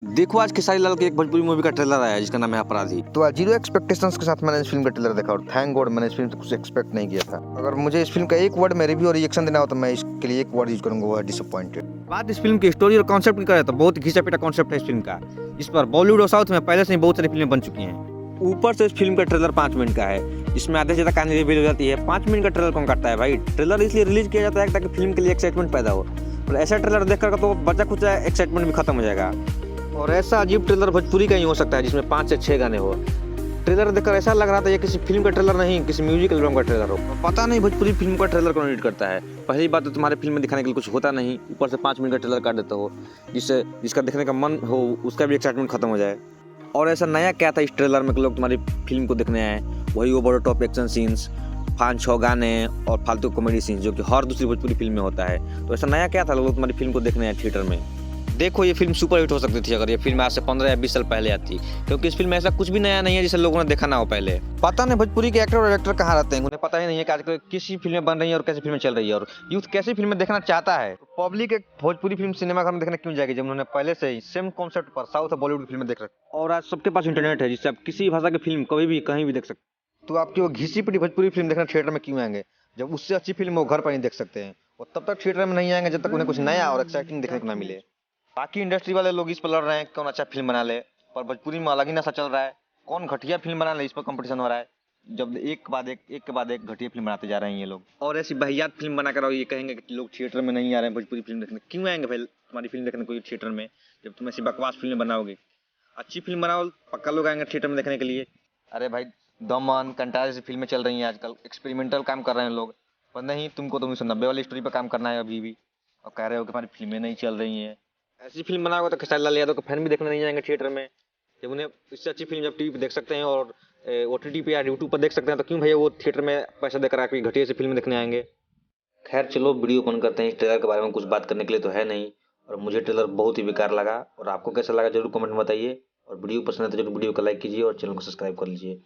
देखो आज खेसारी लाल की एक भोजपुरी मूवी का ट्रेलर आया है जिसका नाम है अपराधी। तो आज जीरो एक्सपेक्टेशंस के साथ मैंने इस फिल्म का ट्रेलर देखा और थैंक गॉड मैंने इस फिल्म से कुछ एक्सपेक्ट नहीं किया था। अगर मुझे इस फिल्म का एक वर्ड में रिव्यू और रिएक्शन देना हो तो मैं इसके लिए एक वर्ड यूज करूंगा, वो है डिसअपॉइंटेड। बात इस फिल्म की स्टोरी और कॉन्सेप्ट की करें तो बहुत घिसा पिटा कॉन्सेप्ट है इस फिल्म का, इस पर बॉलीवुड और साउथ में पहले से ही बहुत सारी फिल्में बन चुकी हैं। ऊपर से इस फिल्म का ट्रेलर 5 मिनट का है, जिसमें आधे से ज्यादा कहानी रिवील हो जाती है। 5 मिनट का ट्रेलर कौन करता है भाई? ट्रेलर इसलिए रिलीज किया जाता है ताकि फिल्म के लिए एक्साइटमेंट पैदा हो, और ऐसा ट्रेलर देखकर तो बचा कुछ एक्साइटमेंट भी खत्म हो जाएगा। और ऐसा अजीब ट्रेलर भोजपुरी का ही हो सकता है जिसमें 5 से 6 गाने हो। ट्रेलर देखकर ऐसा लग रहा था ये किसी फिल्म का ट्रेलर नहीं, किसी म्यूजिक एल्बम का ट्रेलर हो। पता नहीं भोजपुरी फिल्म का ट्रेलर कौन एडिट करता है। पहली बात तो तुम्हारे फिल्म में दिखाने के लिए कुछ होता नहीं, ऊपर से 5 मिनट का ट्रेलर काट देते हो जिससे जिसका देखने का मन हो उसका भी एक्साइटमेंट खत्म हो जाए। और ऐसा नया क्या था इस ट्रेलर में कि लोग तुम्हारी फिल्म को देखने आए? वही ओवर टॉप एक्शन सीन्स, 5-6 गाने और फालतू कॉमेडी सीन्स जो कि हर दूसरी भोजपुरी फिल्म में होता है। तो ऐसा नया क्या था लोग तुम्हारी फिल्म को देखने आए थिएटर में? देखो ये फिल्म सुपर हिट हो सकती थी अगर ये फिल्म आज से 15 या 20 साल पहले आती, क्योंकि इस फिल्म में ऐसा कुछ भी नया नहीं है जिसे लोगों ने देखा ना हो पहले। पता नहीं भोजपुरी के एक्टर और डायरेक्टर कहाँ रहते हैं, उन्हें पता ही नहीं है कि आजकल किसी फिल्में बन रही है और कैसी फिल्में चल रही है और यूथ कैसी फिल्में देखना चाहता है। पब्लिक एक भोजपुरी फिल्म सिनेमा घर में देखने क्यों जाएगी जब उन्होंने पहले से ही सेम कॉन्सेप्ट पर साउथ और बॉलीवुड की फिल्में देख रखी। और आज सबके पास इंटरनेट है जिससे आप किसी भाषा की फिल्म कभी भी कहीं भी देख सकते। तो आपकी वो घिसी पिटी भोजपुरी फिल्म देखना थिएटर में क्यों आएंगे जब उससे अच्छी फिल्म वो घर पर ही देख सकते हैं? और तब तक थिएटर में नहीं आएंगे जब तक उन्हें कुछ नया और एक्साइटिंग देखने को ना मिले। बाकी इंडस्ट्री वाले लोग इस पर लड़ रहे हैं कौन अच्छा फिल्म बना ले, पर भोजपुरी में अलग ही नशा चल रहा है, कौन घटिया फिल्म बना ले इस पर कंपटीशन हो रहा है। जब एक के बाद एक घटिया फिल्म बनाते जा रहे हैं ये लोग, और ऐसी बहियात फिल्म बनाकर और ये कहेंगे कि लोग थिएटर में नहीं आ रहे हैं भोजपुरी फिल्म देखने। क्यों आएंगे भाई तुम्हारी फिल्म देखने कोई थिएटर में जब तुम ऐसी बकवास फिल्म बनाओगे? अच्छी फिल्म बनाओ, पक्का लोग आएंगे थिएटर में देखने के लिए। अरे भाई दमन कंटारा जैसी फिल्में चल रही हैं आजकल, एक्सपेरिमेंटल काम कर रहे हैं लोग, पर नहीं तुमको तो 1990 वाली स्टोरी पर काम करना है अभी भी, और कह रहे हो कि हमारी फिल्में नहीं चल रही हैं। ऐसी फिल्म बनाओगे तो खेसारी लाल यादव के फैन भी देखने नहीं जाएंगे थिएटर में। जब उन्हें इससे अच्छी फिल्म जब टीवी पे देख सकते हैं और ओटीटी पे या यूट्यूब पर देख सकते हैं तो क्यों भैया वो थिएटर में पैसा देकर आके घटिया सी फिल्म देखने आएंगे? खैर चलो वीडियो कौन करते हैं, इस ट्रेलर के बारे में कुछ बात करने के लिए तो है नहीं, और मुझे ट्रेलर बहुत ही बेकार लगा। और आपको कैसा लगा जरूर कमेंट में बताइए, और वीडियो पसंद है तो जरूर वीडियो को लाइक कीजिए और चैनल को सब्सक्राइब कर लीजिए।